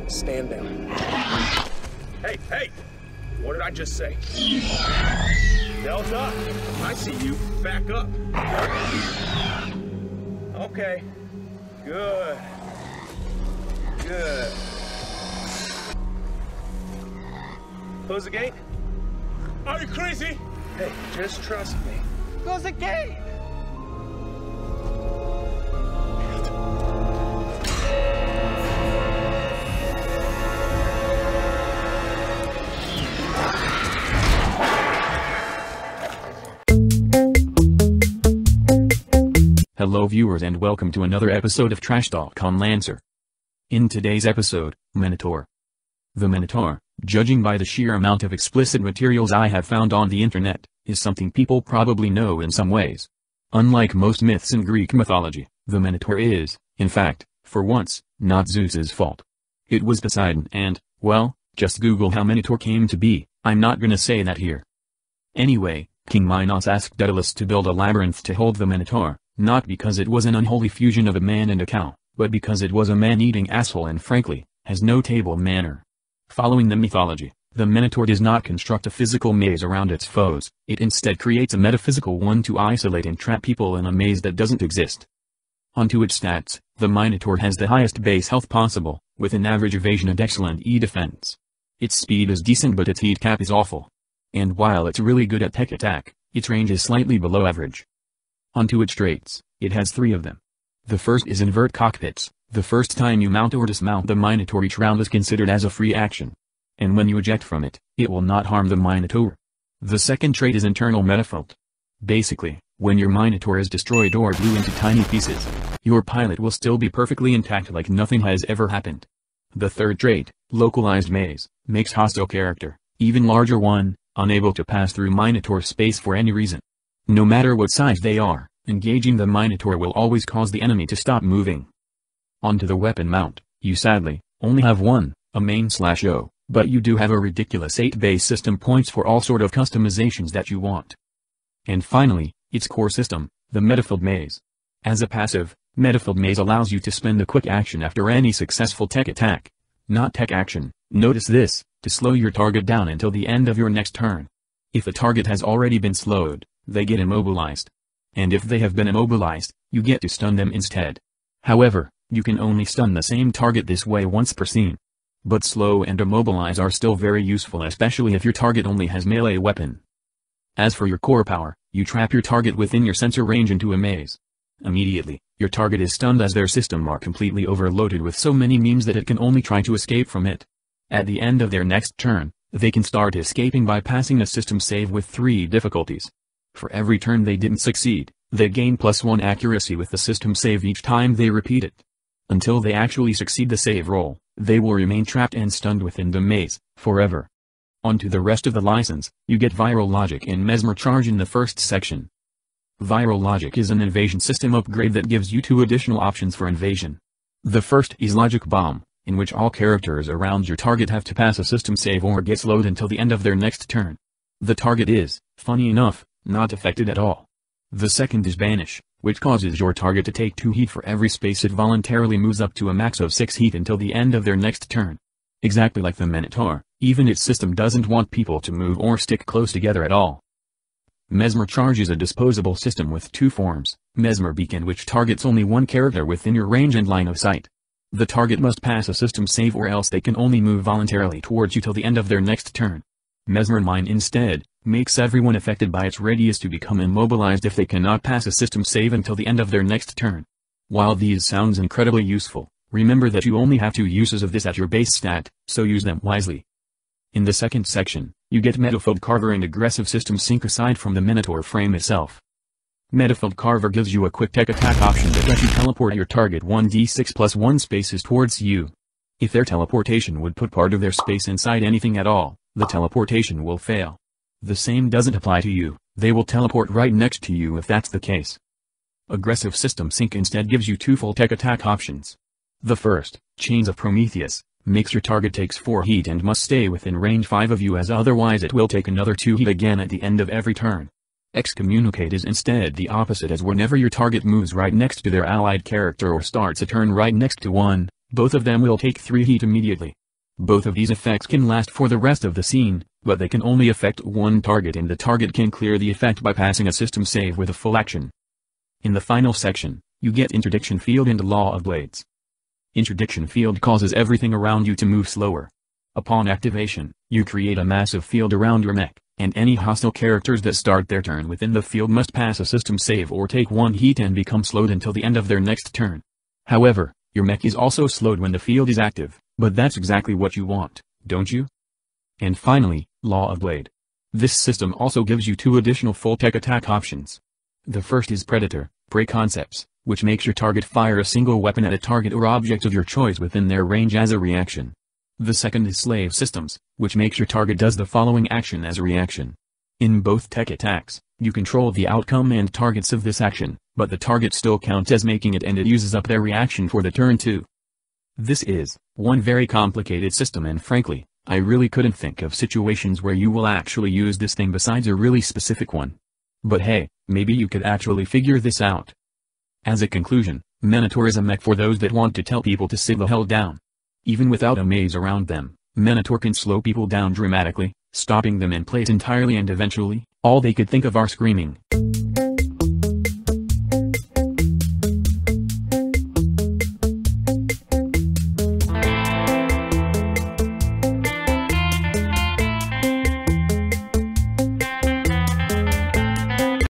Stand down. Hey, hey! What did I just say? Delta, I see you. Back up. Okay. Good. Good. Close the gate? Are you crazy? Hey, just trust me. Close the gate! Hello viewers and welcome to another episode of Trashtalk on Lancer. In today's episode, Minotaur. The Minotaur, judging by the sheer amount of explicit materials I have found on the internet, is something people probably know in some ways. Unlike most myths in Greek mythology, the Minotaur is, in fact, for once, not Zeus's fault. It was Poseidon and, well, just Google how Minotaur came to be, I'm not gonna say that here. Anyway, King Minos asked Daedalus to build a labyrinth to hold the Minotaur, not because it was an unholy fusion of a man and a cow, but because it was a man-eating asshole and frankly, has no table manner. Following the mythology, the Minotaur does not construct a physical maze around its foes, it instead creates a metaphysical one to isolate and trap people in a maze that doesn't exist. Onto its stats, the Minotaur has the highest base health possible, with an average evasion and excellent E-defense. Its speed is decent but its heat cap is awful. And while it's really good at tech attack, its range is slightly below average. Onto its traits, it has 3 of them. The first is invert cockpits. The first time you mount or dismount the Minotaur each round is considered as a free action. And when you eject from it, it will not harm the Minotaur. The second trait is internal Metafield. Basically, when your Minotaur is destroyed or blew into tiny pieces, your pilot will still be perfectly intact like nothing has ever happened. The third trait, localized maze, makes hostile character, even larger one, unable to pass through Minotaur space for any reason. No matter what size they are, engaging the Minotaur will always cause the enemy to stop moving. Onto the weapon mount, you sadly, only have one, a main/O, but you do have a ridiculous 8 base system points for all sort of customizations that you want. And finally, its core system, the Metafield maze. As a passive, Metafield maze allows you to spend a quick action after any successful tech attack. Not tech action, notice this, to slow your target down until the end of your next turn. If a target has already been slowed, they get immobilized. And if they have been immobilized, you get to stun them instead. However, you can only stun the same target this way once per scene. But slow and immobilize are still very useful, especially if your target only has melee weapon. As for your core power, you trap your target within your sensor range into a maze. Immediately, your target is stunned as their system are completely overloaded with so many memes that it can only try to escape from it. At the end of their next turn, they can start escaping by passing a system save with 3 difficulties. For every turn they didn't succeed, they gain +1 accuracy with the system save each time they repeat it. Until they actually succeed the save roll, they will remain trapped and stunned within the maze, forever. Onto the rest of the license, you get Viral Logic and Mesmer Charge in the first section. Viral Logic is an invasion system upgrade that gives you 2 additional options for invasion. The first is Logic Bomb, in which all characters around your target have to pass a system save or get slowed until the end of their next turn. The target is, funny enough, not affected at all. The second is Banish, which causes your target to take 2 heat for every space it voluntarily moves up to a max of 6 heat until the end of their next turn. Exactly like the Minotaur, even its system doesn't want people to move or stick close together at all. Mesmer Charge is a disposable system with 2 forms, Mesmer Beacon, which targets only one character within your range and line of sight. The target must pass a system save or else they can only move voluntarily towards you till the end of their next turn. Mesmer Mine instead, makes everyone affected by its radius to become immobilized if they cannot pass a system save until the end of their next turn. While these sounds incredibly useful, remember that you only have 2 uses of this at your base stat, so use them wisely. In the second section, you get Metafield Carver and Aggressive System Sync aside from the Minotaur frame itself. Metafield Carver gives you a quick tech attack option that lets you teleport your target 1d6+1 spaces towards you. If their teleportation would put part of their space inside anything at all, the teleportation will fail. The same doesn't apply to you, they will teleport right next to you if that's the case. Aggressive System Sync instead gives you 2 full tech attack options. The first, Chains of Prometheus, makes your target takes 4 heat and must stay within range 5 of you, as otherwise it will take another 2 heat again at the end of every turn. Excommunicate is instead the opposite, as whenever your target moves right next to their allied character or starts a turn right next to one, Both of them will take 3 heat immediately. Both of these effects can last for the rest of the scene, but they can only affect one target and the target can clear the effect by passing a system save with a full action. In the final section, you get Interdiction Field and Law of Blades. Interdiction Field causes everything around you to move slower. Upon activation, you create a massive field around your mech, and any hostile characters that start their turn within the field must pass a system save or take 1 heat and become slowed until the end of their next turn. However, your mech is also slowed when the field is active, but that's exactly what you want, don't you? And finally, Law of Blade. This system also gives you 2 additional full-tech attack options. The first is Predator, Prey Concepts, which makes your target fire a single weapon at a target or object of your choice within their range as a reaction. The second is Slave Systems, which makes your target does the following action as a reaction. In both tech attacks, you control the outcome and targets of this action, but the target still counts as making it and it uses up their reaction for the turn too. This is one very complicated system and frankly, I really couldn't think of situations where you will actually use this thing besides a really specific one. But hey, maybe you could actually figure this out. As a conclusion, Minotaur is a mech for those that want to tell people to sit the hell down. Even without a maze around them, Minotaur can slow people down dramatically, stopping them in place entirely and eventually, all they could think of are screaming.